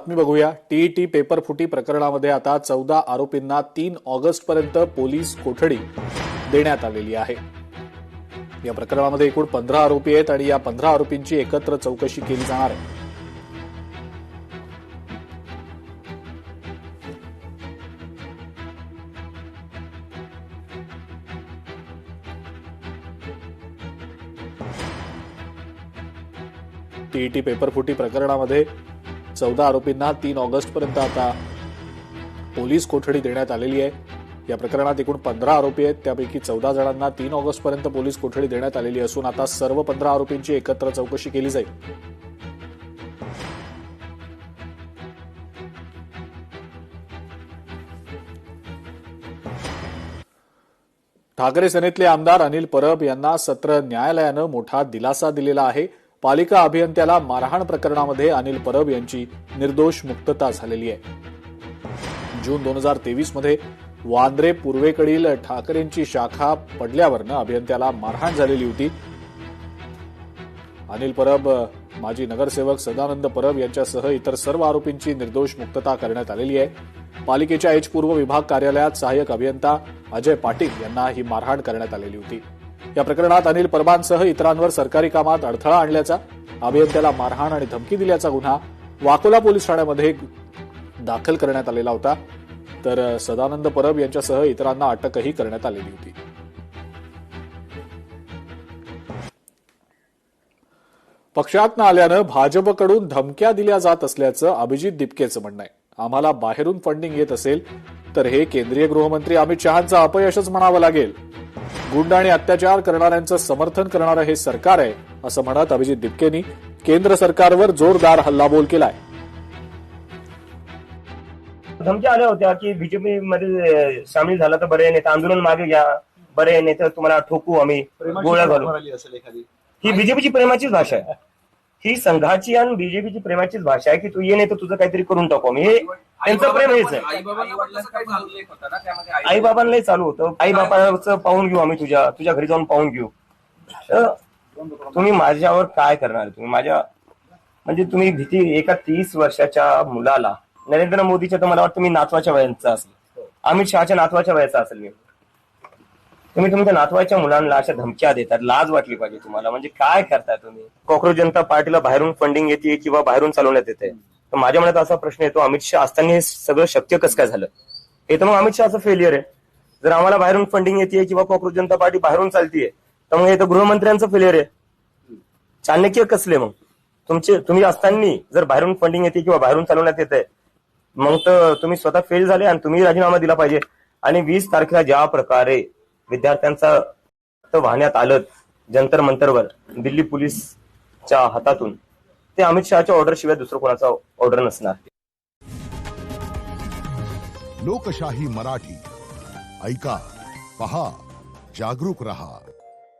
बातमी बघूया। TET paper फुटी प्रकरणामध्ये आता 14 आरोपींना 3 ऑगस्टपर्यंत पोलीस कोठडी देण्यात आलेली आहे। या प्रकरणामध्ये एकूण 15 आरोपी आहेत आणि या 15 आरोपींची एकत्र चौकशी केली जाणार आहे। टीईटी पेपर फुटी प्रकरणामध्ये 14 आरोपींना 3 ऑगस्टपर्यंत आता पोलीस कोठडी देण्यात आलेली आहे। या प्रकरणात एकूण 15 आरोपी आहेत, त्यापैकी 14 जणांना 3 ऑगस्टपर्यंत पोलीस कोठडी देण्यात आलेली असून आता सर्व 15 आरोपींची एकत्र चौकशी केली जाईल। ठाकरे सेनेतले आमदार अनिल परब यांना सत्र न्यायालयानं मोठा दिलासा दिलेला आहे। पालिका अभियंत्याला मारहाण प्रकरणामध्ये अनिल परब यांची निर्दोष मुक्तता झालेली आहे। जून 2023 मध्ये वांद्रे पूर्वेकडील ठाकरेंची शाखा पडल्यावरनं अभियंत्याला मारहाण झालेली होती। अनिल परब, माजी नगरसेवक सदानंद परब यांच्यासह इतर सर्व आरोपींची निर्दोष मुक्तता करण्यात आलेली आहे। पालिकेच्या एच पूर्व विभाग कार्यालयात सहाय्यक अभियंता अजय पाटील यांना ही मारहाण करण्यात आलेली होती। या प्रकरणात अनिल परबांसह इतरांवर सरकारी कामात अडथळा आणल्याचा, अभियंत्याला मारहाण आणि धमकी दिल्याचा गुन्हा वाकोला पोलीस ठाण्यामध्ये दाखल करण्यात आलेला होता। तर सदानंद परब यांच्यासह इतरांना अटकही करण्यात आलेली होती। पक्षात न आल्यानं भाजपकडून धमक्या दिल्या जात असल्याचं अभिजित दिपकेचं म्हणणं आहे। आम्हाला बाहेरून फंडिंग येत असेल तर हे केंद्रीय गृहमंत्री अमित शहांचं अपयशच म्हणावं लागेल। गुंड आणि अत्याचार करणाऱ्यांचं समर्थन करणारं हे सरकार आहे असं म्हणत अभिजित दिपकेंनी केंद्र सरकारवर जोरदार हल्लाबोल केलाय। धमक्या आल्या होत्या की बीजेपी मध्ये सामील झाला तर बरे, नाही तर आंदोलन मागे घ्या, बरे नाही तर तुम्हाला ठोकू, आम्ही गोळ्या घालू। ही बीजेपीची प्रेमाचीच भाषा आहे, ही संघाची आणि बीजेपीची प्रेमाचीच भाषा आहे की तू ये नाही तर तुझं काहीतरी करून टाकू आम्ही। हे त्यांचं प्रेम हेच आहे। आई बाबांनाही चालू होतं, आई बाबांचं पाहून घेऊ आम्ही, तुझ्या घरी जाऊन पाहून घेऊ। तुम्ही माझ्यावर काय करणार? तुम्ही माझ्या म्हणजे तुम्ही भीती एका 30 वर्षाच्या मुलाला, नरेंद्र मोदीच्या तर मला वाटतं मी नातवाच्या वयाचा असेल, अमित शहाच्या नातवाच्या वयाचा असेल मी, तुम्ही तुमच्या नातवाच्या मुलांना अशा धमक्या देतात, लाज वाटली पाहिजे तुम्हाला। म्हणजे काय करताय तुम्ही? कॉक्रोच जनता पार्टीला बाहेरून फंडिंग येते किंवा बाहेरून चालवण्यात येते, तर माझ्या मनात असा प्रश्न येतो, अमित शहा असताना हे सगळं शक्य कसं काय झालं? हे तर मग अमित शहाचं फेलियर आहे। जर आम्हाला बाहेरून फंडिंग येते किंवा कॉक्रोच जनता पार्टी बाहेरून चालतीये तर मग हे तर गृहमंत्र्यांचं फेलियर आहे। चाणक्य कसले मग तुम्ही असताना जर बाहेरून फंडिंग येते किंवा बाहेरून चालवण्यात येते, मग तर तुम्ही स्वतः फेल झाले आणि तुम्ही राजीनामा दिला पाहिजे। आणि 20 तारखेला ज्या प्रकारे विद्यार्थ्यांचा रक्त वाहण्यात आलं जंतर मंतरवर दिल्ली पोलीसच्या हातातून, ते अमित शहाच्या ऑर्डर शिवाय दुसरं कोणाचा ऑर्डर नसणार। लोकशाही मराठी ऐका, पहा, जागरूक रहा।